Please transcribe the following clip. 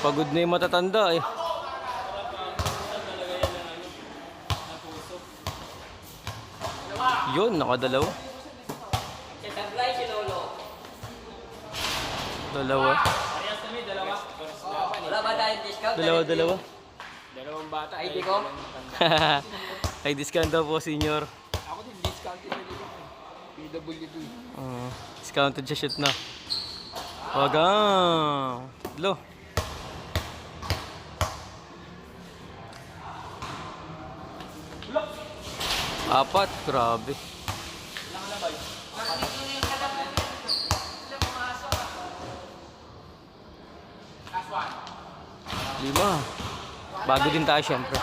Pagod na yung matatanda eh. Yun, nakadalawa. Dalawa. Wala ba tayong discount? Dalawa. Dalawang bata. ID ko? Ay, discount daw po, senior. Ako din, discounted na dito. PWD. Discounted siya shoot na. Wagang. Lo. Apat, grabe. Lima. Bago din tayo syempre.